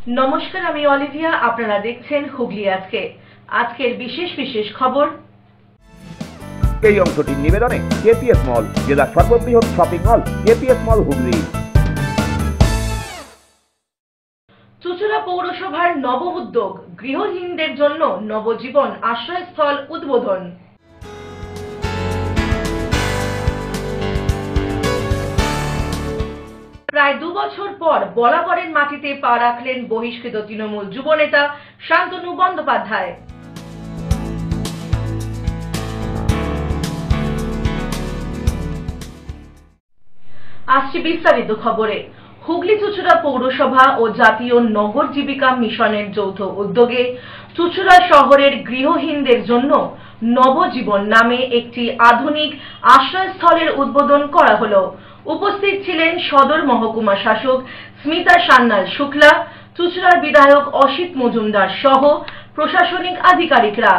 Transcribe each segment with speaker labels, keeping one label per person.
Speaker 1: নমস্কার, আমি অলিভিয়া। আপনারা দেখছেন হুগলি আজকে। আজকের বিশেষ বিশেষ খবর।
Speaker 2: এই অংশটির নিবেদনে কেপিএস মল, জেলার সর্ববৃহৎ শপিং মল কেপিএস মল হুগলি।
Speaker 1: চুঁচুড়া পৌরসভার নব উদ্যোগ, গৃহহীনদের জন্য নবজীবন আশ্রয়স্থল উদ্বোধন। প্রায় 2 বছর পর বলাগড়ের মাটিতে পা রাখলেন বহিষ্কৃত তৃণমূল যুবনেতা শান্তনু বন্দ্যোপাধ্যায়। আসছে বিস্তারিত খবরে। হুগলি চুঁচুড়া পৌরসভা ও জাতীয় নগর জীবিকা মিশনের যৌথ উদ্যোগে চুঁচুড়া শহরের গৃহহীনদের জন্য নবজীবন নামে একটি আধুনিক আশ্রয়স্থলের উদ্বোধন করা হলো। উপস্থিত ছিলেন সদর মহকুমা শাসক স্মিতা সান্যাল শুক্লা, চুঁচুড়ার বিধায়ক অসিত মজুমদার সহ প্রশাসনিক আধিকারিকরা।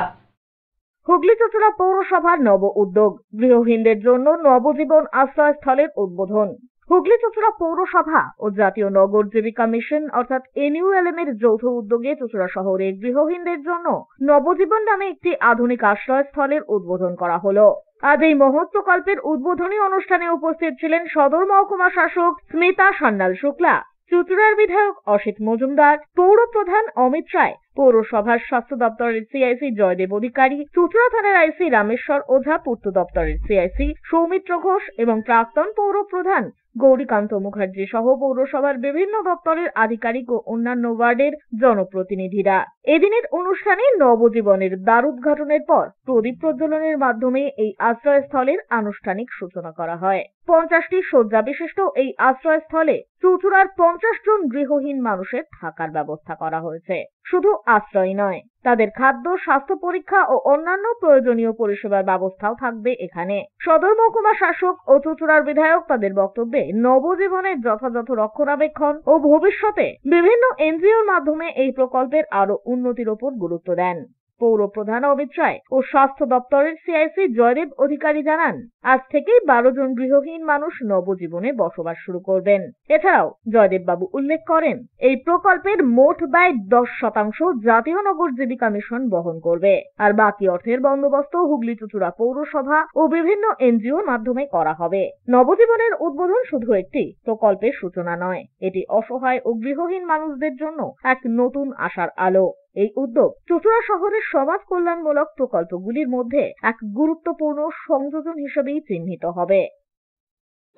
Speaker 3: হুগলি চুঁচুড়া পৌরসভার নব উদ্যোগ, গৃহহীনদের জন্য নবজীবন আশ্রয়স্থলের উদ্বোধন। হুগলি চুঁচুড়া পৌরসভা ও জাতীয় নগর জীবিকা মিশন অর্থাৎ NULM এর যৌথ উদ্যোগে চুঁচুড়া শহরের গৃহহীনদের জন্য নবজীবন নামে একটি আধুনিক আশ্রয়স্থলের উদ্বোধন করা হলো। আজ এই মহৎ প্রকল্পের উদ্বোধনী অনুষ্ঠানে উপস্থিত ছিলেন সদর মহকুমা শাসক স্মিতা সান্যাল শুক্লা, চুঁচুড়ার বিধায়ক অসিত মজুমদার, পৌর প্রধান অমিত রায়, পৌরসভার স্বাস্থ্য দপ্তরের CIC জয়দেব অধিকারী, চুঁচুড়া থানার IC রামেশ্বর ওঝা, পূর্ত দপ্তরের CIC সৌমিত্র ঘোষ এবং প্রাক্তন পৌর প্রধান গৌরীকান্ত মুখার্জি সহ পৌরসভার বিভিন্ন দপ্তরের আধিকারিক ও অন্যান্য ওয়ার্ডের জনপ্রতিনিধিরা। এদিনের অনুষ্ঠানে নবজীবনের দ্বার উদ্ঘাটনের পর প্রদীপ প্রজ্বলনের মাধ্যমে এই আশ্রয়স্থলের আনুষ্ঠানিক সূচনা করা হয়। 50টি শয্যা বিশিষ্ট এই আশ্রয়স্থলে চুঁচুড়ার 50 জন গৃহহীন মানুষের থাকার ব্যবস্থা করা হয়েছে। শুধু আশ্রয় নয়, তাদের খাদ্য, স্বাস্থ্য পরীক্ষা ও অন্যান্য প্রয়োজনীয় পরিষেবার ব্যবস্থাও থাকবে এখানে। সদর মহকুমা শাসক ও চুঁচুড়ার বিধায়ক তাদের বক্তব্যে নবজীবনের যথাযথ রক্ষণাবেক্ষণ ও ভবিষ্যতে বিভিন্ন NGOর মাধ্যমে এই প্রকল্পের আরো উন্নতির ওপর গুরুত্ব দেন। পৌর প্রধান অমিত রায় ও স্বাস্থ্য দপ্তরের CIC জয়দেব অধিকারী জানান, আজ থেকেই 12 জন গৃহহীন মানুষ নবজীবনে বসবাস শুরু করবেন। এছাড়াও জয়দেব বাবু উল্লেখ করেন, এই প্রকল্পের মোট ব্যয় 10% জাতীয় নগর জীবিকা মিশন বহন করবে, আর বাকি অর্থের বন্দোবস্ত হুগলি চুঁচুড়া পৌরসভা ও বিভিন্ন NGOর মাধ্যমে করা হবে। নবজীবনের উদ্বোধন শুধু একটি প্রকল্পের সূচনা নয়, এটি অসহায় ও গৃহহীন মানুষদের জন্য এক নতুন আশার আলো। এই উদ্যোগ চুঁচুড়া শহরের সমাজ কল্যাণমূলক প্রকল্পগুলির মধ্যে এক গুরুত্বপূর্ণ সংযোজন হিসেবেই চিহ্নিত হবে।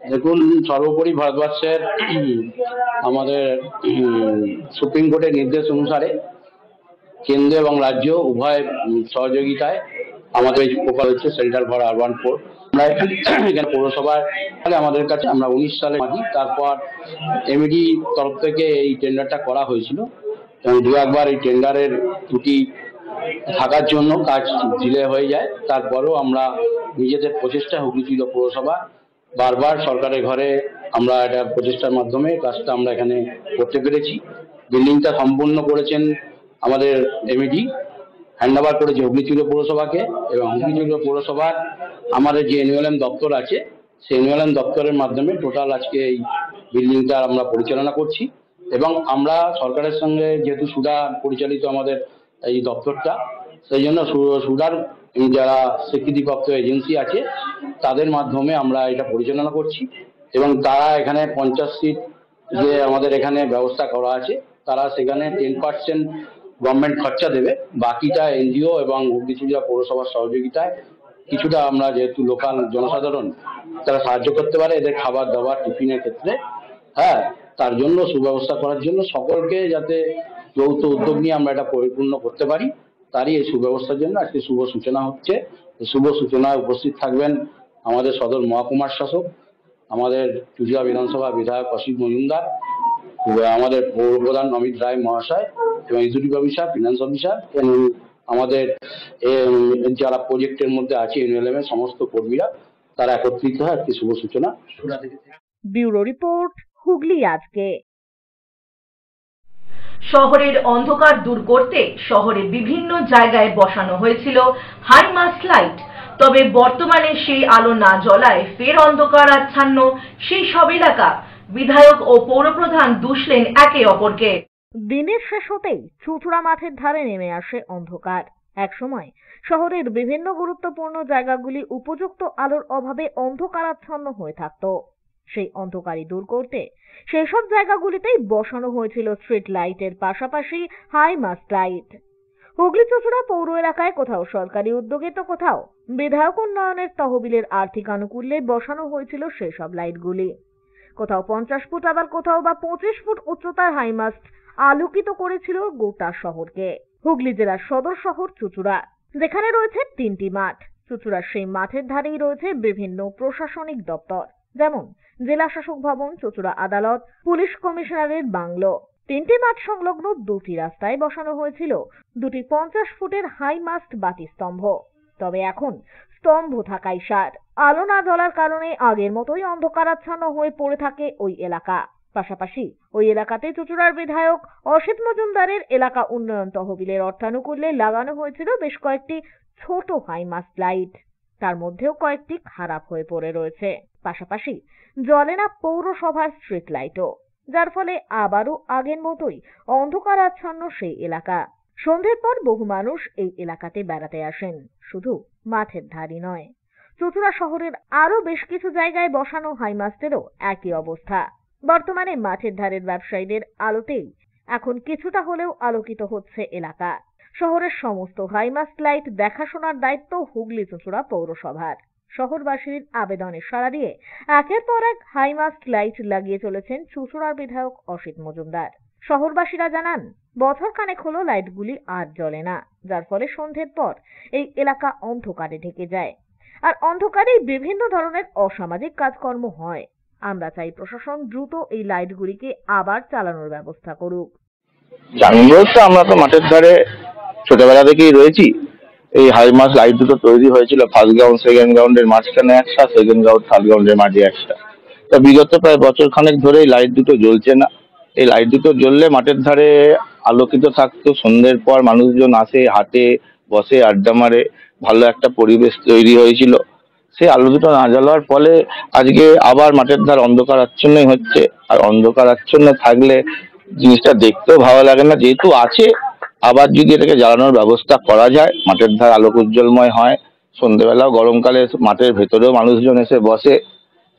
Speaker 4: দেখুন, সর্বোপরি ভারতবর্ষের আমাদের সুপ্রিম কোর্টের নির্দেশ অনুসারে কেন্দ্র এবং রাজ্য উভয় সহযোগিতায় আমাদের এই প্রকল্প হচ্ছে সেন্টার ফর আরবান পোর। আমরা এখানে পৌরসভার আমাদের কাছে আমরা 19 সালে মাঝি, তারপর MED তরফ থেকে এই টেন্ডারটা করা হয়েছিল এবং দু একবার এই টেন্ডারের ত্রুটি থাকার জন্য কাজ ডিলে হয়ে যায়। তারপরেও আমরা নিজেদের প্রচেষ্টা হুগলি চুঁচুড়া পৌরসভা বারবার সরকারের ঘরে আমরা এটা প্রচেষ্টার মাধ্যমে কাজটা আমরা এখানে করতে পেরেছি। বিল্ডিংটা সম্পূর্ণ করেছেন আমাদের MED, হ্যান্ডওভার করেছে হুগলি চুঁচুড়া পৌরসভাকে, এবং হুগলি চুঁচুড়া পৌরসভার আমাদের যে NULM দপ্তর আছে সেই NULM দপ্তরের মাধ্যমে টোটাল আজকে এই বিল্ডিংটা আমরা পরিচালনা করছি। এবং আমরা সরকারের সঙ্গে যেহেতু সুডা পরিচালিত আমাদের এই দপ্তরটা, সেই জন্য সুডার যারা স্বীকৃতিপ্রাপ্ত এজেন্সি আছে তাদের মাধ্যমে আমরা এটা পরিচালনা করছি। এবং তারা এখানে 50 সিট যে আমাদের এখানে ব্যবস্থা করা আছে, তারা সেখানে 10% গভর্নমেন্ট খরচা দেবে, বাকিটা NGO এবং হুগলি চুঁচুড়া পৌরসভার সহযোগিতায় কিছুটা আমরা যেহেতু লোকাল জনসাধারণ তারা সাহায্য করতে পারে এদের খাবার দাবার টিফিনের ক্ষেত্রে। হ্যাঁ, তার জন্য সুব্যবস্থা করার জন্য সকলকে যাতে যৌথ উদ্যোগ নিয়ে আমরা এটা পরিপূর্ণ করতে পারি, তারই এই সুব্যবস্থার জন্য আজকে শুভ সূচনা হচ্ছে। শুভ সূচনায় উপস্থিত থাকবেন আমাদের সদর মহকুমার শাসক, আমাদের চুঁচুড়া বিধানসভা বিধায়ক অসিত মজুমদার, আমাদের পৌর প্রধান অমিত রায় মহাশয় এবং এক্সিকিউটিভ অফিসার, ফিনান্স অফিসার এবং আমাদের যারা প্রজেক্টের মধ্যে আছে NULM এর সমস্ত কর্মীরা, তারা একত্রিত হয় একটি শুভ সূচনা।
Speaker 3: ব্যুরো রিপোর্ট, হুগলি আজকে।
Speaker 1: শহরের অন্ধকার দূর করতে শহরে বিভিন্ন জায়গায় বসানো হয়েছিল হাইমাস্ট লাইট, তবে বর্তমানে সেই আলো না জ্বলায় ফের অন্ধকার আচ্ছন্ন সেই সব এলাকা। বিধায়ক ও পৌরপ্রধান দুষলেন একে অপরকে।
Speaker 3: দিনের শেষ হতেই চুঁচুড়া মাঠের ধারে নেমে আসে অন্ধকার। একসময় শহরের বিভিন্ন গুরুত্বপূর্ণ জায়গাগুলি উপযুক্ত আলোর অভাবে অন্ধকারাচ্ছন্ন হয়ে থাকত। সেই অন্ধকারই দূর করতে সেই সব জায়গাগুলিতেই বসানো হয়েছিল স্ট্রিট লাইটের পাশাপাশি হাই মাস্ট লাইট। হুগলি চুঁচুড়া পৌর এলাকায় কোথাও সরকারি উদ্যোগে তো কোথাও বিধায়ক উন্নয়নের তহবিলের আর্থিক আনুকূল্যে বসানো হয়েছিল সেই সব লাইটগুলি। কোথাও 50 ফুট আবার কোথাও বা 25 ফুট উচ্চতার হাইমাস্ট আলোকিত করেছিল গোটা শহরকে। হুগলি জেলার সদর শহর চুঁচুড়া, যেখানে রয়েছে 3টি মাঠ। চুঁচুড়ার সেই মাঠের ধারেই রয়েছে বিভিন্ন প্রশাসনিক দপ্তর, যেমন জেলা শাসক ভবন, চুঁচুড়া আদালত, পুলিশ কমিশনারের বাংলো। 3টি মাঠ সংলগ্ন 2টি রাস্তায় বসানো হয়েছিল 2টি 50 ফুটের হাইমাস্ট বাতি স্তম্ভ। তবে এখন স্তম্ভ থাকাই সার। আলো না জ্বলার কারণে আগের মতোই অন্ধকারাচ্ছন্ন হয়ে পড়ে থাকে ওই এলাকা। পাশাপাশি ওই এলাকাতে চুঁচুড়ার বিধায়ক অসিত মজুমদারের এলাকা উন্নয়ন তহবিলের অর্থানুকূল্যে লাগানো হয়েছিল বেশ কয়েকটি ছোট হাইমাস্ট লাইট। তার মধ্যেও কয়েকটি খারাপ হয়ে পড়ে রয়েছে। পাশাপাশি জ্বলে না পৌরসভার স্ট্রিট লাইটও, যার ফলে আবারও আগের মতোই অন্ধকারাচ্ছন্ন সেই এলাকা। সন্ধ্যের পর বহু মানুষ এই এলাকাতে বেড়াতে আসেন। শুধু মাঠের ধারই নয়, চুঁচুড়া শহরের আরো বেশ কিছু জায়গায় বসানো হাইমাস্টেরও একই অবস্থা। বর্তমানে মাঠের ধারের ব্যবসায়ীদের আলোতেই এখন কিছুটা হলেও আলোকিত হচ্ছে এলাকা। শহরের সমস্ত হাইমাস্ট লাইট দেখাশোনার দায়িত্ব হুগলি চুঁচুড়া পৌরসভার। শহরবাসীর আবেদনে সাড়া দিয়ে একের পর এক হাইমাস্ট লাইট লাগিয়ে চলেছেন চুঁচুড়ার বিধায়ক অসিত মজুমদার। শহরবাসীরা জানান, বছর খানেক হলো লাইটগুলি আর জ্বলে না, যার ফলে সন্ধ্যের পর এই এলাকা অন্ধকারে ঢেকে যায়। আর অন্ধকারেই বিভিন্ন ধরনের অসামাজিক কাজকর্ম হয়। আমরা চাই প্রশাসন দ্রুত এই লাইটগুলিকে আবার চালানোর ব্যবস্থা করুক।
Speaker 5: আমরা তো মাঠের ধারে ছোটবেলা থেকেই রয়েছি। এই হাইমাস্ট লাইট দুটো তৈরি হয়েছিল ফার্স্ট গ্রাউন্ড সেকেন্ড গ্রাউন্ডের মাঝখানে একটা, সেকেন্ড গ্রাউন্ড থার্ড গ্রাউন্ডের মাঝে একটা। তা বিগত প্রায় বছর খানেক ধরে এই লাইট দুটো জ্বলছে না। এই লাইট দুটো জ্বললে মাঠের ধারে আলোকিত থাকতো। সন্ধ্যের পর মানুষজন আসে, হাঁটে, বসে, আড্ডা মারে, ভালো একটা পরিবেশ তৈরি হয়েছিল। সেই আলো দুটো না জ্বালার ফলে আজকে আবার মাঠের ধার অন্ধকার আচ্ছন্নই হচ্ছে। আর অন্ধকার আচ্ছন্ন থাকলে জিনিসটা দেখতেও ভালো লাগে না। যেহেতু আছে, আবার যদি এটাকে জ্বালানোর ব্যবস্থা করা যায়, মাঠের ধার আলোক উজ্জ্বলময় হয়। সন্ধ্যেবেলাও গরমকালে মাঠের ভেতরেও মানুষজন এসে বসে,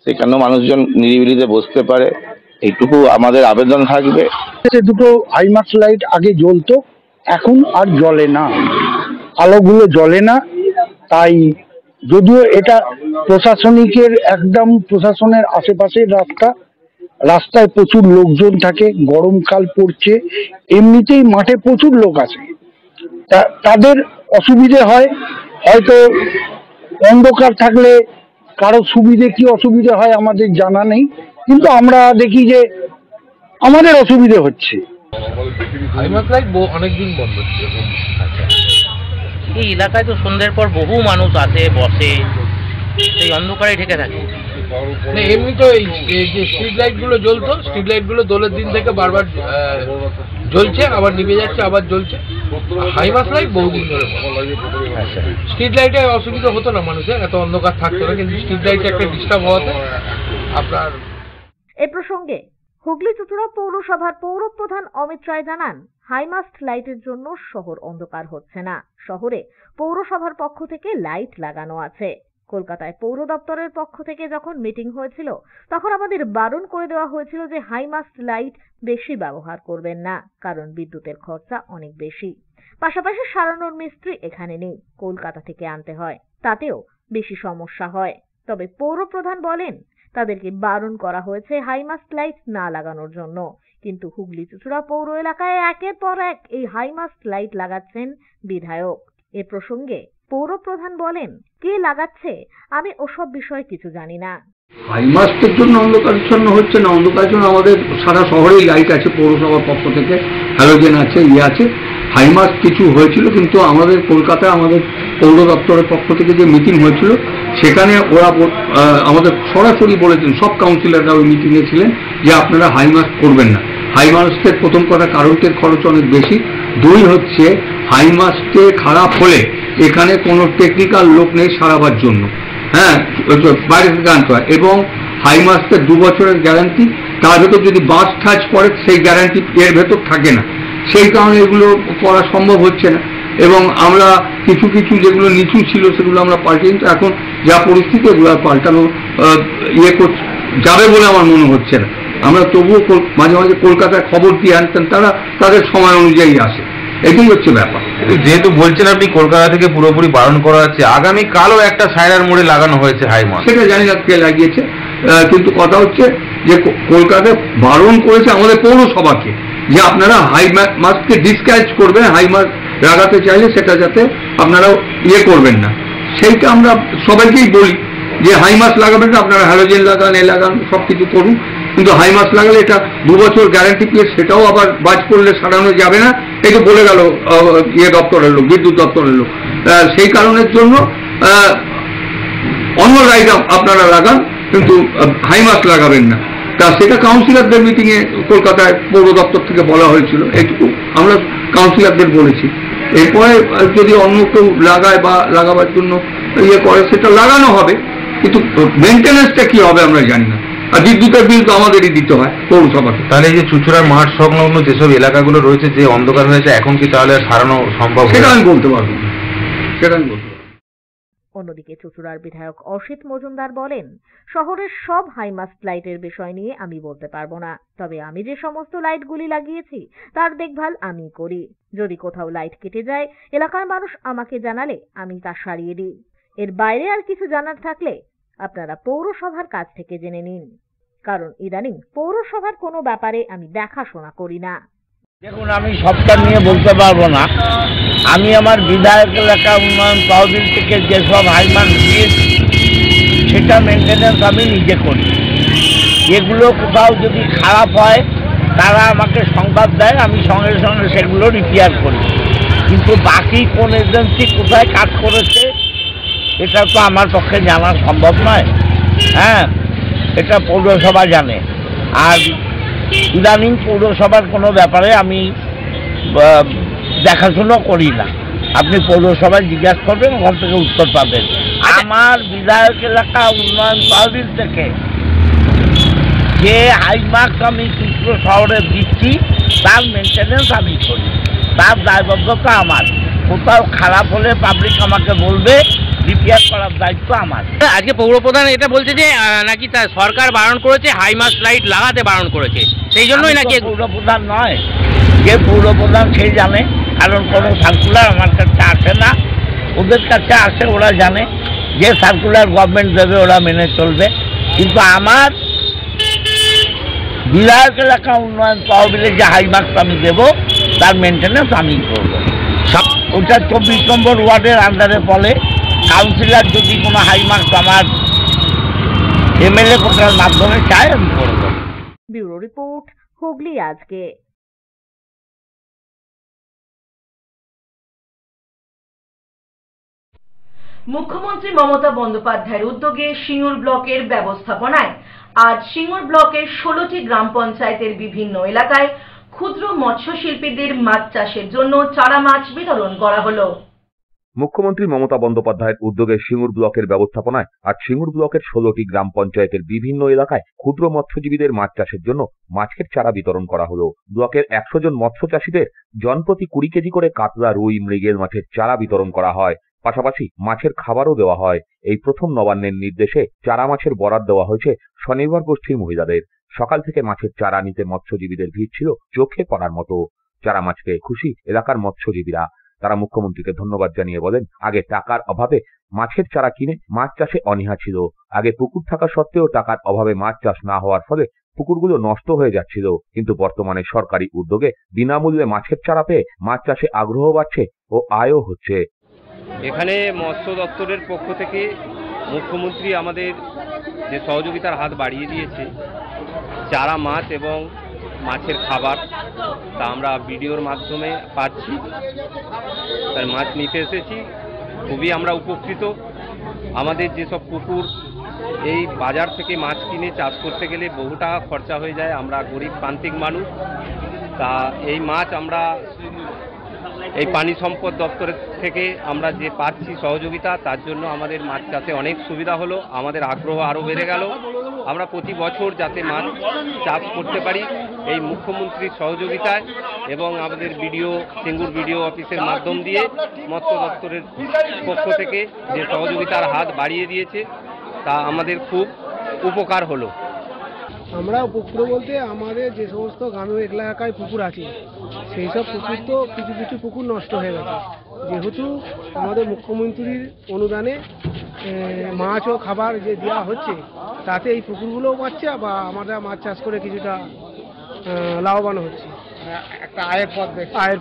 Speaker 5: সেখানেও মানুষজন নিরিবিলিতে বসতে পারে। এইটুকু আমাদের আবেদন থাকবে।
Speaker 6: দুটো হাইমাস্ট লাইট আগে জ্বলতো, এখন আর জ্বলে না, আলোগুলো জ্বলে না। তাই যদিও এটা প্রশাসনিকের একদম প্রশাসনের আশেপাশের রাস্তায় প্রচুর লোকজন থাকে, গরমকাল পড়ছে, এমনিতেই মাঠে প্রচুর লোক আসে, তাদের অসুবিধে হয়। হয়তো অন্ধকার থাকলে কারো সুবিধে কি অসুবিধে হয় আমাদের জানা নেই, কিন্তু আমরা দেখি যে আমাদের অসুবিধে হচ্ছে।
Speaker 7: অনেকদিন বন্ধ ছিল। এই এলাকায় তো সন্ধ্যের পর বহু মানুষ আসে, বসে, এই অন্ধকারে ঢেকে থাকে।
Speaker 8: এমনি তো এই যে স্ট্রিট লাইট গুলো জ্বলতো, স্ট্রিট লাইট গুলো দোলের দিন থেকে বারবার জ্বলছে, আবার নিভে যাচ্ছে, আবার জ্বলছে। হাইমাস্ট লাইট বহুদিন ধরে। স্ট্রিট লাইটে অসুবিধা হতো না মানুষের, এত অন্ধকার থাকতো না, কিন্তু স্ট্রিট লাইটে একটা ডিস্টার্ব হওয়াতে আপনার।
Speaker 3: এ প্রসঙ্গে হুগলি চুঁচুড়া পৌরসভার পৌর প্রধান অমিত রায় জানান, হাইমাস্ট লাইটের জন্য শহর অন্ধকার হচ্ছে না। শহরে পৌরসভার পক্ষ থেকে লাইট লাগানো আছে। কলকাতায় পৌর দপ্তরের পক্ষ থেকে যখন মিটিং হয়েছিল, তখন আমাদের বারণ করে দেওয়া হয়েছিল যে হাইমাস্ট লাইট বেশি ব্যবহার করবেন না, কারণ বিদ্যুতের খরচা অনেক বেশি। পাশাপাশি সারানোর মিস্ত্রি এখানে নেই, কলকাতা থেকে আনতে হয়, তাতেও বেশি সমস্যা হয়। তবে পৌর প্রধান বলেন, তাদেরকে বারণ করা হয়েছে হাইমাস্ট লাইট না লাগানোর জন্য, কিন্তু হুগলি চুঁচুড়া পৌর এলাকায় একের পর এক এই হাইমাস্ট লাইট লাগাচ্ছেন বিধায়ক। এ প্রসঙ্গে পৌর প্রধান বলেন, কে লাগাচ্ছে আমি ওসব বিষয়ে কিছু জানি না।
Speaker 9: হাইমাস্টের জন্য অন্ধকারাচ্ছন্ন হচ্ছে না, অন্ধকারাচ্ছন্ন আমাদের সারা শহরেই লাইট আছে, পৌরসভার পক্ষ থেকে হ্যালোজেন আছে, আছে। হাইমাস্ট কিছু হয়েছিল, কিন্তু আমাদের কলকাতায় আমাদের পৌর দপ্তরের পক্ষ থেকে যে মিটিং হয়েছিল, সেখানে ওরা আমাদের সরাসরি বলেছেন, সব কাউন্সিলররা ওই মিটিংয়ে ছিলেন, যে আপনারা হাইমাস্ট করবেন না। হাইমাস্টের প্রথম কথা কারেন্টের খরচ অনেক বেশি, দুই হচ্ছে হাইমাস্টে খারাপ হলে এখানে কোনো টেকনিক্যাল লোক নেই সারাবার জন্য, হ্যাঁ, বাইরে থেকে আনতে হয়। এবং হাইমাস্টের 2 বছরের গ্যারান্টি, তার ভেতর যদি বাস ঠাচ পড়ে সেই গ্যারান্টি এর ভেতর থাকে না, সেই কারণে এগুলো করা সম্ভব হচ্ছে না। এবং আমরা কিছু কিছু যেগুলো নিচু ছিল সেগুলো আমরা পাল্টে, কিন্তু এখন যা পরিস্থিতি এগুলো পাল্টানো যাবে বলে আমার মনে হচ্ছে না। আমরা তবুও মাঝে মাঝে কলকাতায় খবর দিয়ে আনতেন, তারা তাদের সময় অনুযায়ী আসে, এটাই হচ্ছে ব্যাপার।
Speaker 10: যেহেতু বলছেন আপনি কলকাতা থেকে পুরোপুরি বারণ করা হচ্ছে, আগামীকালও একটা সায়রার মোড়ে লাগানো হয়েছে হাইমাস্ক,
Speaker 9: সেটা জানি না কে লাগিয়েছে, কিন্তু কথা হচ্ছে যে কলকাতায় বারণ করেছে আমাদের পৌরসভাকে যে আপনারা হাই মাস্ককে ডিসকারেজ করবেন, হাই মাস্ক লাগাতে চাইলে সেটা যাতে আপনারা করবেন না। সেইটা আমরা সবাইকেই বলি যে হাই মাস্ক লাগাবেন না, আপনারা হ্যালোজেন লাগান, লাগান, সব কিছু করুন, কিন্তু হাই মাস্ক লাগালে এটা 2 বছর গ্যারান্টি পিরিয়ড, সেটাও আবার বাজ করলে সারানো যাবে না, এটা বলে গেল দপ্তরের লোক, বিদ্যুৎ দপ্তরের লোক। সেই কারণের জন্য অন্য লাইট আপনারা লাগান, কিন্তু হাই মাস্ক লাগাবেন না। তা সেটা কাউন্সিলরদের মিটিংয়ে কলকাতায় পৌর দপ্তর থেকে বলা হয়েছিল, এইটুকু আমরা কাউন্সিলরদের বলেছি। এরপরে যদি অন্য কেউ লাগায় বা লাগাবার জন্য করে সেটা লাগানো হবে, কিন্তু মেনটেন্যান্সটা কি হবে আমরা জানি না। আর বিদ্যুতের বিল তো আমাদেরই দিতে হয় পৌরসভাকে।
Speaker 10: তাহলে এই যে চুঁচুড়ার মাঠ সংলগ্ন যেসব এলাকাগুলো রয়েছে যে অন্ধকার হয়েছে, এখন কি তাহলে সারানো সম্ভব?
Speaker 9: সেটা আমি বলতে পারবো না, সেটা আমি বলতে পারবো।
Speaker 3: অন্যদিকে চুঁচুড়ার বিধায়ক অসিত মজুমদার বলেন, শহরের সব হাইমাস্ক লাইটের বিষয় নিয়ে আমি বলতে পারবো না, তবে আমি যে সমস্ত লাইটগুলি লাগিয়েছি তার দেখভাল আমি করি। যদি কোথাও লাইট কেটে যায় এলাকার মানুষ আমাকে জানালে আমি তা সারিয়ে দিই। এর বাইরে আর কিছু জানার থাকলে আপনারা পৌরসভার কাছ থেকে জেনে নিন, কারণ ইদানিং পৌরসভার কোনো ব্যাপারে আমি দেখাশোনা করি না।
Speaker 11: দেখুন, আমি সবটা নিয়ে বলতে পারবো না। আমি আমার বিধায়ক এলাকা উন্নয়ন তহবিল থেকে যেসব হাইমাস্ক দিয়েছি সেটা মেনটেন্যান্স আমি নিজে করি। এগুলো কোথাও যদি খারাপ হয় তারা আমাকে সংবাদ দেয়, আমি সঙ্গে সঙ্গে সেগুলো রিপেয়ার করি। কিন্তু বাকি কোন এজেন্সি কোথায় কাজ করেছে এটা তো আমার পক্ষে জানা সম্ভব নয়। হ্যাঁ, এটা পৌরসভা জানে। আর ইদানিং পৌরসভার কোনো ব্যাপারে আমি দেখাশুনো করি না। আপনি পৌরসভায় জিজ্ঞাসা করবেন, ওখান থেকে উত্তর পাবেন। আমার বিধায়ক এলাকা উন্নয়ন তহবিল থেকে যে হাইমাস্ক আমি চুঁচুড়া শহরে দিচ্ছি তার মেনটেন্যান্স আমি করি, তার দায়বদ্ধতা আমার। কোথাও খারাপ হলে পাবলিক আমাকে বলবে, রিপেয়ার করার দায়িত্ব আমার।
Speaker 7: আজকে পৌরপ্রধান এটা বলছে যে নাকি তার সরকার বারণ করেছে, হাইমাস্ক লাইট লাগাতে বারণ করেছে, সেই জন্যই নাকি।
Speaker 11: পৌরপ্রধান নয়, যে পৌরপ্রধান সে জানে, কারণ কোনো সার্কুলার আমার কাছে আসে না, ওদের কাছে আসে, ওরা জানে যে সার্কুলার গভর্নমেন্ট দেবে ওরা মেনে চলবে। কিন্তু আমার বিধায়ক এলাকা উন্নয়ন তহবিলে যে হাইমাস্ক আমি দেবো তার মেনটেন্যান্স আমি করবো। ওটা 24 নম্বর ওয়ার্ডের আন্ডারে পড়ে। কাউন্সিলর যদি কোনো হাইমাস্ক আমার এমএলএ কোটার মাধ্যমে চায় আমি করবো।
Speaker 3: ব্যুরো রিপোর্ট, হুগলি আজকে।
Speaker 1: মুখ্যমন্ত্রী মমতা বন্দ্যোপাধ্যায়ের উদ্যোগে সিঙ্গুর ব্লকের ব্যবস্থাপনায় আজ সিঙ্গুর ব্লকের 16টি গ্রাম পঞ্চায়েতের বিভিন্ন এলাকায় ক্ষুদ্র মৎস্যশিল্পীদের মাছ চাষের জন্য চারা মাছ বিতরণ করা হলো।
Speaker 2: মুখ্যমন্ত্রী মমতা বন্দ্যোপাধ্যায়ের উদ্যোগে সিঙ্গুর ব্লকের ব্যবস্থাপনায় আজ সিঙ্গুর ব্লকের 16টি গ্রাম পঞ্চায়েতের বিভিন্ন এলাকায় ক্ষুদ্র মৎস্যজীবীদের মাছ চাষের জন্য মাছের চারা বিতরণ করা হলো। ব্লকের 100 জন মৎস্য চাষীদের জনপ্রতি 20 কেজি করে কাতলা, রুই, মৃগেল মাছের চারা বিতরণ করা হয়। পাশাপাশি মাছের খাবারও দেওয়া হয়। এই প্রথম নবান্নের নির্দেশে চারা মাছের বরাদ দেওয়া হয়েছে স্বনির্ভর গোষ্ঠীর মহিলাদের। সকাল থেকে মাছের চারা নিতে মৎস্যজীবীদের ভিড় ছিল চোখে পড়ার মতো। চারা মাছ পেয়ে খুশি এলাকার মৎস্যজীবীরা। তারা মুখ্যমন্ত্রীকে ধন্যবাদ জানিয়ে বলেন, আগে টাকার অভাবে মাছের চারা কিনে মাছ চাষে অনীহা ছিল। আগে পুকুর থাকা সত্ত্বেও টাকার অভাবে মাছ চাষ না হওয়ার ফলে পুকুরগুলো নষ্ট হয়ে যাচ্ছিল, কিন্তু বর্তমানে সরকারি উদ্যোগে বিনামূল্যে মাছের চারা পেয়ে মাছ চাষে আগ্রহ বাড়ছে ও আয়ও হচ্ছে।
Speaker 12: এখানে মৎস্য দপ্তরের পক্ষ থেকে মুখ্যমন্ত্রী আমাদের যে সহযোগিতার হাত বাড়িয়ে দিয়েছে, চারা মাছ এবং মাছের খাবার, তা আমরা ভিডিওর মাধ্যমে পাচ্ছি। তার মাছ নিতে এসেছি, খুবই আমরা উপকৃত। আমাদের যেসব পুকুর এই বাজার থেকে মাছ কিনে চাষ করতে গেলে বহু টাকা খরচা হয়ে যায়, আমরা গরিব প্রান্তিক মানুষ। তা এই মাছ আমরা এই পানি সম্পদ দপ্তরের থেকে আমরা যে পাচ্ছি সহযোগিতা, তার জন্য আমাদের মাছ চাষে অনেক সুবিধা হলো, আমাদের আগ্রহ আরও বেড়ে গেল। আমরা প্রতি বছর যাতে মাছ চাষ করতে পারি এই মুখ্যমন্ত্রীর সহযোগিতায় এবং আমাদের সিঙ্গুর বিডিও অফিসের মাধ্যম দিয়ে মৎস্য দপ্তরের পক্ষ থেকে যে সহযোগিতার হাত বাড়িয়ে দিয়েছে, তা আমাদের খুব উপকার হলো।
Speaker 13: আমরা উপকৃত বলতে আমাদের যে সমস্ত গ্রামের এলাকায় পুকুর আছে সেই সব পুকুর তো কিছু কিছু পুকুর নষ্ট হয়ে গেছে। যেহেতু আমাদের মুখ্যমন্ত্রীর অনুদানে মাছ ও খাবার যে দেওয়া হচ্ছে, তাতে এই পুকুরগুলোও পাচ্ছে বা আমরা মাছ চাষ করে কিছুটা লাভবান হচ্ছে, একটা আয়ের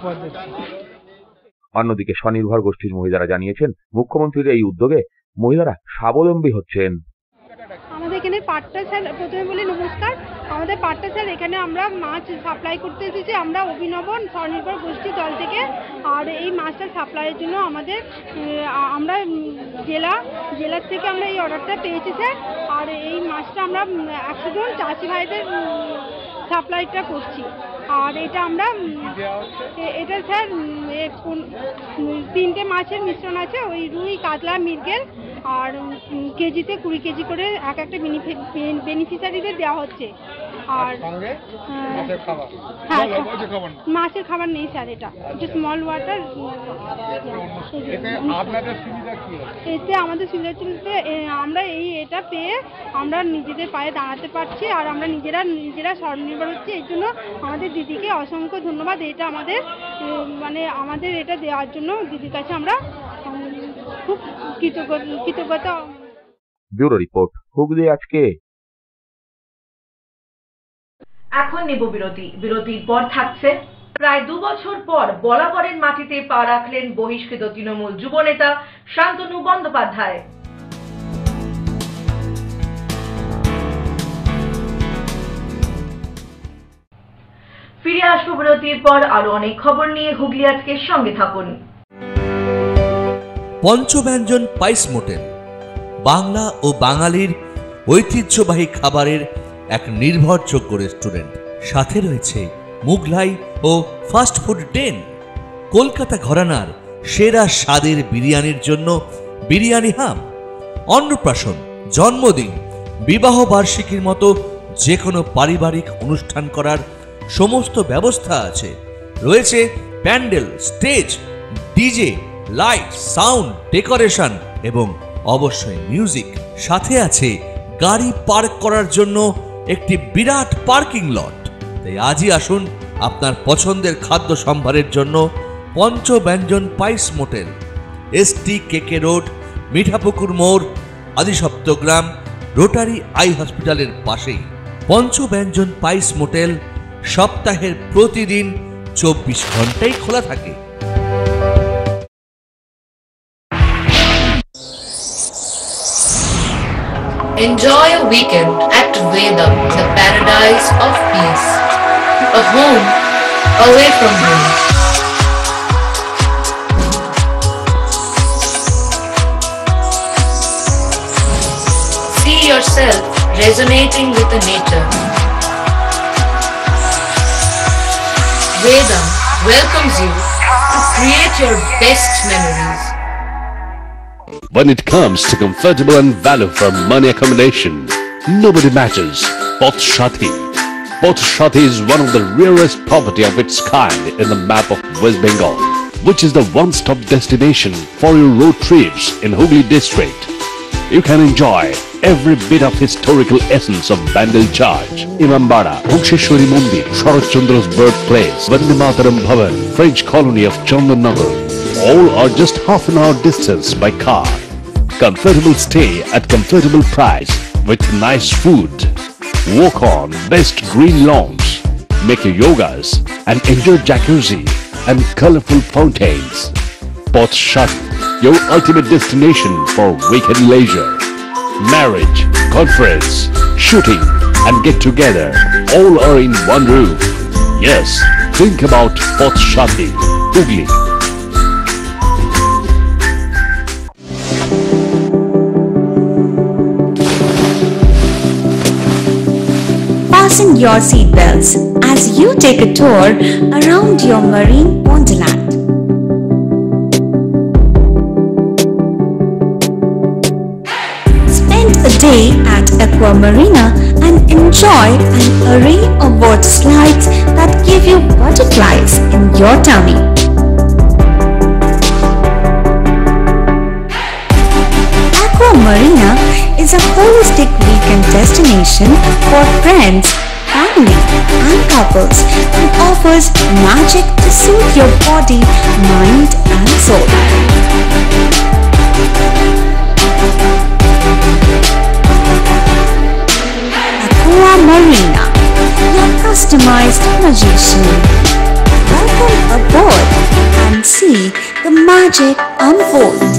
Speaker 13: পথ দেখছি।
Speaker 2: অন্যদিকে স্বনির্ভর গোষ্ঠীর মহিলারা জানিয়েছেন, মুখ্যমন্ত্রীর এই উদ্যোগে মহিলারা স্বাবলম্বী হচ্ছেন।
Speaker 14: আমাদের এখানে পাট্টা স্যার, প্রথমে বলি নমস্কার, আমাদের পাট্টা স্যার এখানে আমরা মাছ সাপ্লাই করতে এসেছি আমরা অভিনব স্বনির্ভর গোষ্ঠী দল থেকে। আর এই মাছটা সাপ্লাইয়ের জন্য আমরা জেলার থেকে আমরা এই অর্ডারটা পেয়েছি স্যার। আর এই মাছটা আমরা 100 জন চাষি ভাইদের সাপ্লাইটা করছি। আর এটা স্যার 3টে মাছের মিশ্রণ আছে, ওই রুই, কাতলা, মৃগেল, আর কেজিতে 20 কেজি করে একটা বেনিফিশিয়ারিদের দেওয়া হচ্ছে। আর মাছের খাবার নেই স্যার, এটা স্মল ওয়াটার। এতে আমাদের সুবিধা আমরা এটা পেয়ে আমরা নিজেদের পায়ে দাঁড়াতে পারছি আর আমরা নিজেরা স্বনির্ভর হচ্ছি। এই জন্য আমাদের দিদিকে অসংখ্য ধন্যবাদ। এটা আমাদের এটা দেওয়ার জন্য দিদির কাছে আমরা খুব কৃতজ্ঞতা।
Speaker 2: ব্যুরো রিপোর্ট, হুগলি আজকে।
Speaker 1: এখন নেব বিরতির পর থাকছে প্রায় 2 বছর পর বলাবরের মাটিতে পা রাখলেন বহিষ্কৃত তৃণমূল যুবনেতা শান্তনু বন্দ্যোপাধ্যায়। ফিরে আসবো বিরতির পর আরো অনেক খবর নিয়ে। হুগলি আজকের সঙ্গে থাকুন।
Speaker 15: পঞ্চব্যঞ্জন স্পাইস মোটেল, বাংলা ও বাঙালির ঐতিহ্যবাহী খাবারের এক নির্ভরযোগ্য রেস্টুরেন্ট। সাথে রয়েছে মুঘলাই ও ফাস্ট ফুড ডেন। কলকাতা ঘরানার সেরা স্বাদের বিরিয়ানির জন্য বিরিয়ানি হাম। অন্নপ্রাশন, জন্মদিন, বিবাহ বার্ষিকীর মতো যে কোনো পারিবারিক অনুষ্ঠান করার সমস্ত ব্যবস্থা আছে। রয়েছে pandal, stage, DJ, light, sound, decoration এবং অবশ্যই মিউজিক। সাথে আছে গাড়ি পার্ক করার জন্য একটি বিরাট পার্কিং লট। তাই আজই আসুন আপনার পছন্দের খাদ্য সম্ভারের জন্য Panchabyanjan spice motel, ST KK রোড, মিঠাপুকুর মোড়, আদিসপ্তগ্রাম, রোটারি আই হসপিটালের পাশেই। পঞ্চব্যঞ্জন স্পাইস মোটেল সপ্তাহের প্রতিদিন 24 ঘন্টাই খোলা থাকে।
Speaker 16: Enjoy a weekend at Vedam, the paradise of peace. A home away from home. See yourself resonating with the nature. Vedam welcomes you to create your best memories.
Speaker 17: When it comes to comfortable and value for money accommodation, nobody matches Poth Shati. Poth Shati is one of the rarest property of its kind in the map of West Bengal, which is the one-stop destination for your road trips in Hooghly district. You can enjoy every bit of historical essence of Bandel Church, Imambara, Bhuksheshwari Mandir, Sharat Chandra's birthplace, Vande Mataram Bhavan, French colony of Chandannagar. All are just half an hour distance by car. Comfortable stay at comfortable price with nice food. Walk on best green lawns, make your yogas and enjoy jacuzzi and colorful fountains. Poth Shati, your ultimate destination for weekend leisure. Marriage, conference, shooting and get together all are in one roof. Yes, think about Poth Shati, Hooghly.
Speaker 18: Fasten your seatbelts as you take a tour around your marine wonderland. day at Aqua Marina and enjoy an array of water slides that give you butterflies in your tummy. Aqua Marina is a holistic weekend destination for friends, family and couples and offers magic to soothe your body, mind and soul. Aqua Marina, your customized magician. Welcome aboard and see the magic unfold.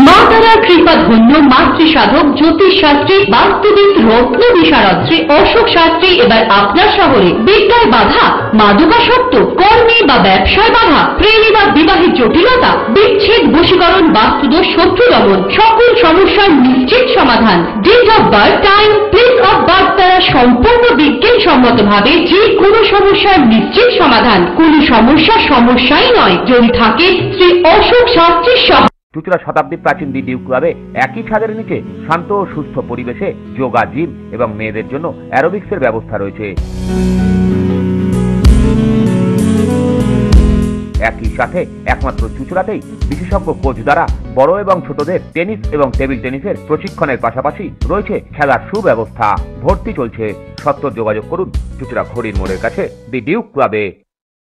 Speaker 19: মা তারার কৃপা ধন্য মাতৃ সাধক জ্যোতিষ শাস্ত্রী বাস্তুবিদ রত্ন বিশারদ অশোক শাস্ত্রী এবার আপনার শহরে বিদ্যায় বাধা, মাদকাসক্ত, কর্মে বা ব্যবসায় বাধা, প্রেমে বা বিবাহের জটিলতা, বিচ্ছেদ, বশীকরণ, বাস্তুদোষ, শত্রু দমন, সকল সমস্যার নিশ্চিত সমাধান। Date of birth, time, place of birth দ্বারা সম্পূর্ণ বিজ্ঞানসম্মত ভাবে যে কোনো সমস্যার নিশ্চিত সমাধান। কোনো সমস্যাই নয় যদি থাকে শ্রী অশোক শাস্ত্রীর সহ।
Speaker 2: চুঁচুড়া শতাব্দী প্রাচীন দি ডিউ ক্লাবে একই ছাদের নিচে শান্ত ও সুস্থ পরিবেশে যোগা, জিম এবং মেয়েদের জন্য অ্যারোবিক্সের ব্যবস্থা রয়েছে। একই সাথে একমাত্র চুঁচুড়াতেই বিশেষজ্ঞ কোচ দ্বারা বড় এবং ছোটদের টেনিস এবং টেবিল টেনিসের প্রশিক্ষণের পাশাপাশি রয়েছে খেলার সুব্যবস্থা। ভর্তি চলছে, সত্বর যোগাযোগ করুন চুঁচুড়া ঘড়ির মোড়ের কাছে দি ডিউ ক্লাবে।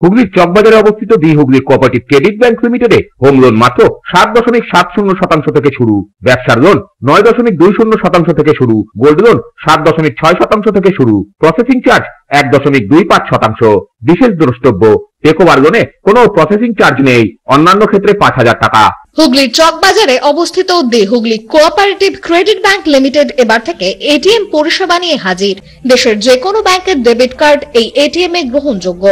Speaker 2: হুগলির চকবাজারে অবস্থিত the Hooghly cooperative credit bank লিমিটেডে হোম লোন মাত্র 7.70% থেকে শুরু, ব্যবসার লোন 9.20% থেকে শুরু, গোল্ড লোন 7.6% থেকে শুরু, প্রসেসিং চার্জ 1.25%। বিশেষ দ্রষ্টব্য, টেকওভার লোনে কোনো প্রসেসিং চার্জ নেই, অন্যান্য ক্ষেত্রে 5,000 টাকা।
Speaker 20: হুগলির চকবাজারে অবস্থিত the Hooghly cooperative credit bank limited এবার থেকে এটিএম পরিষেবা নিয়ে হাজির। দেশের যে কোনো ব্যাংকের ডেবিট কার্ড এই এটিএম এ গ্রহণযোগ্য।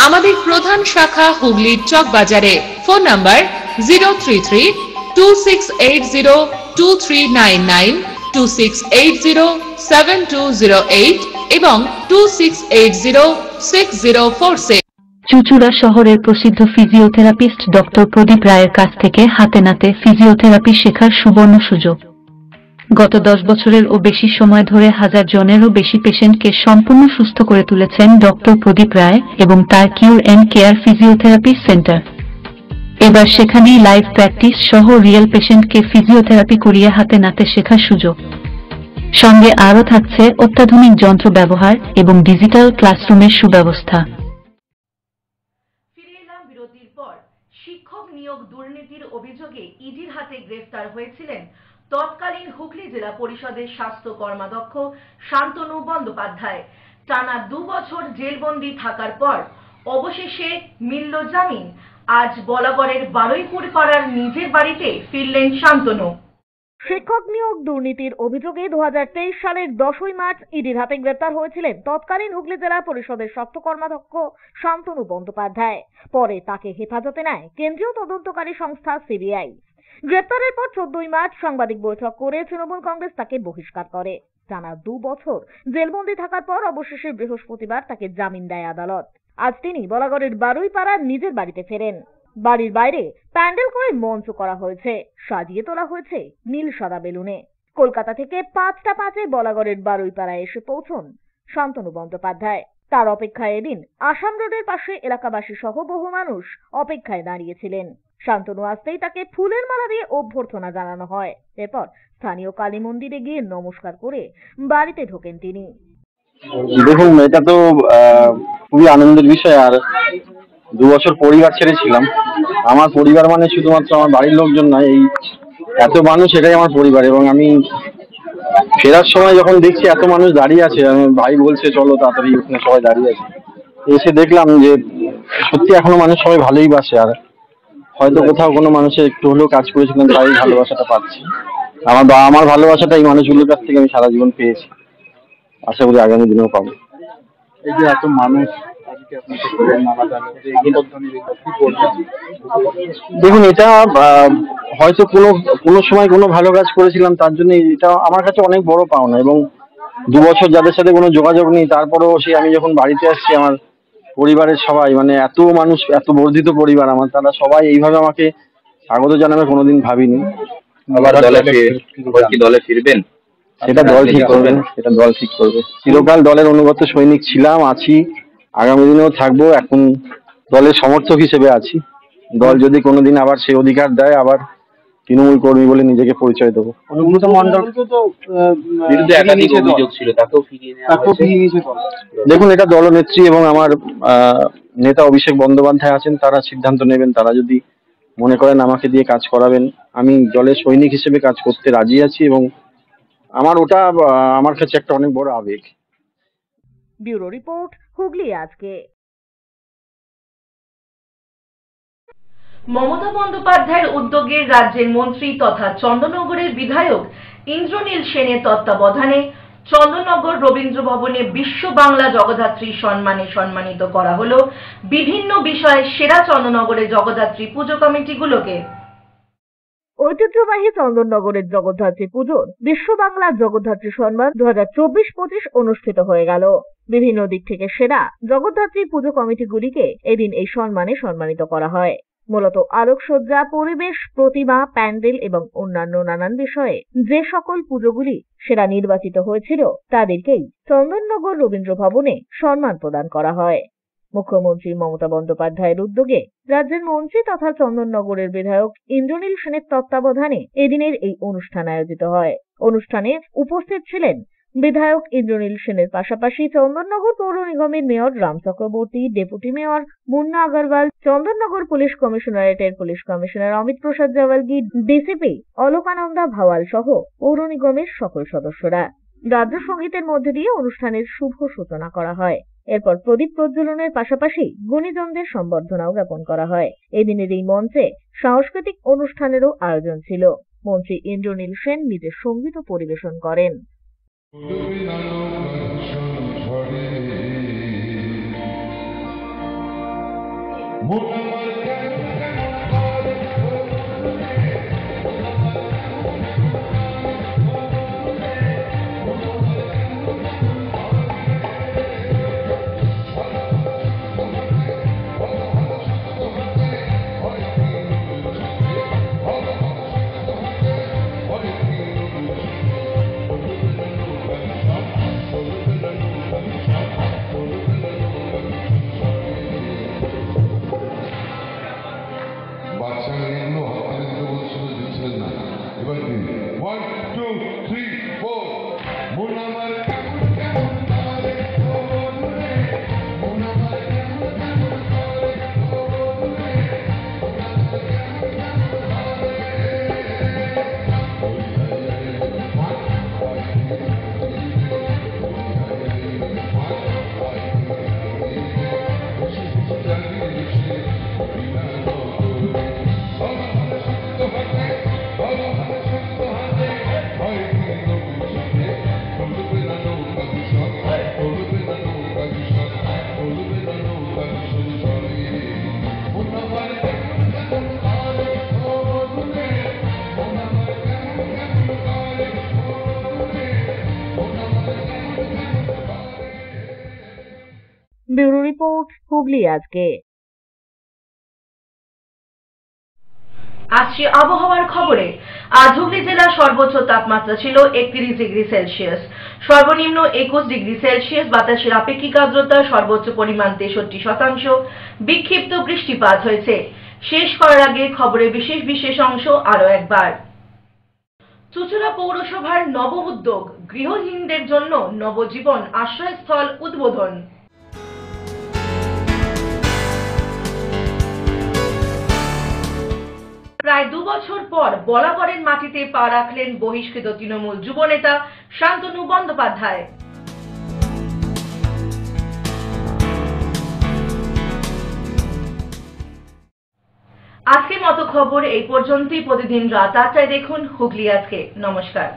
Speaker 16: আমাদের প্রধান শাখা হুগলির চকবাজারে। ফোন নাম্বার 033-2680-2399, 2680-7208 এবং 2680-6046।
Speaker 21: চুঁচুড়া শহরের প্রসিদ্ধ ফিজিওথেরাপিস্ট ডক্টর প্রদীপ রায়ের কাছ থেকে হাতে নাতে ফিজিওথেরাপি শেখার সুবর্ণ সুযোগ। গত 10 বছরের ও বেশি সময় ধরে 1000 জনেরও বেশি পেশেন্টকে সম্পূর্ণ সুস্থ করে তুলেছেন ডক্টর প্রদীপ রায় এবং তার কিউর এন্ড কেয়ার ফিজিওথেরাপি সেন্টার। এবার সেখানেই লাইভ প্র্যাকটিস সহ রিয়েল পেশেন্টকে ফিজিওথেরাপি করিয়ে হাতে নাতে শেখার সুযোগ। সঙ্গে আরও থাকছে অত্যাধুনিক যন্ত্র ব্যবহার এবং ডিজিটাল ক্লাসরুমের সুব্যবস্থা।
Speaker 1: বিরতির পর শিক্ষক নিয়োগ দুর্নীতির অভিযোগে ইডির হাতে গ্রেফতার হয়েছিলেন তৎকালীন হুগলি জেলা পরিষদের স্বাস্থ্য কর্মাধ্যক্ষ শান্তনু বন্দ্যোপাধ্যায়। টানা 2 বছর জেলবন্দি থাকার পর অবশেষে মিলল জামিন। আজ বলাগড়ের বারুইপুর পাড়ার নিজের বাড়িতে ফিরলেন শান্তনু।
Speaker 3: শিক্ষক নিয়োগ দুর্নীতির অভিযোগে 2023 সালের 10ই মার্চ ইডির হাতে গ্রেপ্তার হয়েছিলেন তৎকালীন হুগলি জেলা পরিষদের স্বাস্থ্য কর্মাধ্যক্ষ শান্তনু বন্দ্যোপাধ্যায়। পরে তাকে হেফাজতে নেয় কেন্দ্রীয় তদন্তকারী সংস্থা সিবিআই। গ্রেপ্তারের পর 14ই মার্চ সাংবাদিক বৈঠক করে তৃণমূল কংগ্রেস তাকে বহিষ্কার করে। টানা 2 বছর জেলবন্দি থাকার পর অবশেষে বৃহস্পতিবার তাকে জামিন দেয় আদালত। আজ তিনি বলাগড়ের বারুইপাড়ার নিজের বাড়িতে ফেরেন। বাড়ির বাইরে প্যান্ডেল করে মঞ্চ করা হয়েছে, সাজিয়ে তোলা হয়েছে নীল সাদা বেলুনে। কলকাতা থেকে 5টা 5-এ বলাগড়ের বারুইপাড়ায় এসে পৌঁছন শান্তনু বন্দ্যোপাধ্যায়। তার অপেক্ষায় এদিন আসাম রোডের পাশে এলাকাবাসী সহ বহু মানুষ অপেক্ষায় দাঁড়িয়েছিলেন। শান্তনু আসতেই তাকে ফুলের মালা দিয়ে অভ্যর্থনা জানানো হয়। এরপর স্থানীয় কালী মন্দিরে গিয়ে নমস্কার করে বাড়িতে ঢোকেন তিনি।
Speaker 22: দেখুন, এটা তো খুবই আনন্দের বিষয়। আর 2 বছর পরিবার ছেড়েছিলাম। আমার পরিবার মানে শুধুমাত্র আমার বাড়ির লোকজন নয়, এই এত মানুষ এটাই আমার পরিবার। এবং আমি ফেরার সময় যখন দেখছি এত মানুষ দাঁড়িয়ে আছে, আমি ভাই বলছে চলো তাড়াতাড়ি, ওখানে সবাই দাঁড়িয়ে আছে, এসে দেখলাম যে সত্যি এখনো মানুষ সবাই ভালোই বাসে। আর হয়তো কোথাও কোনো মানুষের একটু হলেও কাজ করেছিলেন, তাই ভালোবাসাটা পাচ্ছি। আমার ভালোবাসাটা এই মানুষগুলোর কাছ থেকে আমি সারা জীবন পেয়েছি, আশা করি আগামী দিনেও পাবো। এই যে এত মানুষ দেখুন, এটা হয়তো কোনো সময় কোনো ভালো কাজ করেছিলাম, তার জন্য এটা আমার কাছে অনেক বড় পাওনা। এবং 2 বছর যাদের সাথে কোনো যোগাযোগ নেই, তারপরেও আমি যখন বাড়িতে আসছি, আমার পরিবারের সবাই, মানে এত মানুষ, এত বর্ধিত পরিবার আমার, তারা সবাই এইভাবে আমাকে স্বাগত জানাবে কোনোদিন ভাবিনি।
Speaker 10: দলে ফিরবেন?
Speaker 22: সেটা দল ঠিক করবেন, সেটা দল ঠিক করবে। চিরকাল দলের অনুগত সৈনিক ছিলাম, আছি, আগামী দিনেও থাকবো। এখন দলের সমর্থক হিসেবে আছি। দল যদি কোনোদিন আবার সেই অধিকার দেয়, আবার তৃণমূল কর্মী বলে নিজেকে পরিচয় দেবো।
Speaker 4: অনুব্রত মণ্ডল বিরুদ্ধে একাধিক অভিযোগ ছিল, তাকেও ফিরিয়ে নিয়েছে দল।
Speaker 22: দেখুন, এটা দলনেত্রী এবং আমার নেতা অভিষেক বন্দ্যোপাধ্যায় আছেন, তারা সিদ্ধান্ত নেবেন। তারা যদি মনে করেন আমাকে দিয়ে কাজ করাবেন, আমি দলের সৈনিক হিসেবে কাজ করতে রাজি আছি এবং ওটা আমার কাছে একটা অনেক বড় আবেগ।
Speaker 3: ব্যুরো রিপোর্ট, হুগলি আজকে।
Speaker 1: মমতা বন্দ্যোপাধ্যায়ের উদ্যোগে রাজ্যের মন্ত্রী তথা চন্দননগরের বিধায়ক ইন্দ্রনীল সেনের তত্ত্বাবধানে চন্দননগর রবীন্দ্র ভবনে বিশ্ব বাংলা জগদ্ধাত্রী সম্মানে সম্মানিত করা হলো বিভিন্ন বিষয়ে সেরা চন্দননগরের জগদ্ধাত্রী পুজো কমিটিগুলোকে।
Speaker 3: ঐতিহ্যবাহী চন্দননগরের জগদ্ধাত্রী পুজোর বিশ্ব বাংলা জগদ্ধাত্রী সম্মান 2024-25 অনুষ্ঠিত হয়ে গেল। বিভিন্ন দিক থেকে সেরা জগদ্ধাত্রী পুজো কমিটিগুলিকে এদিন এই সম্মানে সম্মানিত করা হয়। মূলত আলোকসজ্জা, পরিবেশ, প্রতিমা, প্যান্ডেল এবং অন্যান্য নানান বিষয়ে যে সকল পুজোগুলি সেরা নির্বাচিত হয়েছিল তাদেরকেই চন্দননগর রবীন্দ্র ভবনে সম্মান প্রদান করা হয়। মুখ্যমন্ত্রী মমতা বন্দ্যোপাধ্যায়ের উদ্যোগে রাজ্যের মন্ত্রী তথা চন্দননগরের বিধায়ক ইন্দ্রনীল সেনের তত্ত্বাবধানে এদিনের এই অনুষ্ঠান আয়োজিত হয়। অনুষ্ঠানে উপস্থিত ছিলেন বিধায়ক ইন্দ্রনীল সেনের পাশাপাশি চন্দননগর পৌর নিগমের mayor Ram Chakraborty, deputy mayor Munna Agarwal, Chandannagar police কমিশনারেটের police commissioner Amit Prasad Jawalgi, DCP Alokananda Bhawal সহ পৌর নিগমের সকল সদস্যরা। রাজ্য সঙ্গীতের মধ্যে দিয়ে অনুষ্ঠানের শুভ সূচনা করা হয়। এরপর প্রদীপ প্রজ্বলনের পাশাপাশি গুণীজনদের সম্বর্ধনাও জ্ঞাপন করা হয়। এদিনের এই মঞ্চে সাংস্কৃতিক অনুষ্ঠানেরও আয়োজন ছিল। মন্ত্রী ইন্দ্রনীল সেন নিজের সঙ্গীত পরিবেশন করেন। ব্যুরো রিপোর্ট, হুগলি আজকে।
Speaker 1: আসছে আবহাওয়ার খবরে। আজ হুগলি জেলার সর্বোচ্চ তাপমাত্রা ছিল 31 ডিগ্রি সেলসিয়াস, সর্বনিম্ন 21 ডিগ্রি সেলসিয়াস। বাতাসের আপেক্ষিক আর্দ্রতা সর্বোচ্চ পরিমাণ 63%। বিক্ষিপ্ত বৃষ্টিপাত হয়েছে। শেষ করার আগে খবরের বিশেষ অংশ আরো একবার। চুঁচুড়া পৌরসভার নব উদ্যোগ, গৃহহীনদের জন্য নবজীবন আশ্রয়স্থল উদ্বোধন। প্রায় 2 বছর পর বরাবরের মাটিতে পা রাখলেন বহিষ্কৃত তৃণমূল যুবনেতা শান্তনু বন্দ্যোপাধ্যায়। আজকের মতো খবর এই পর্যন্তই। প্রতিদিন রাত 8টায় দেখুন হুগলি আজকে। নমস্কার।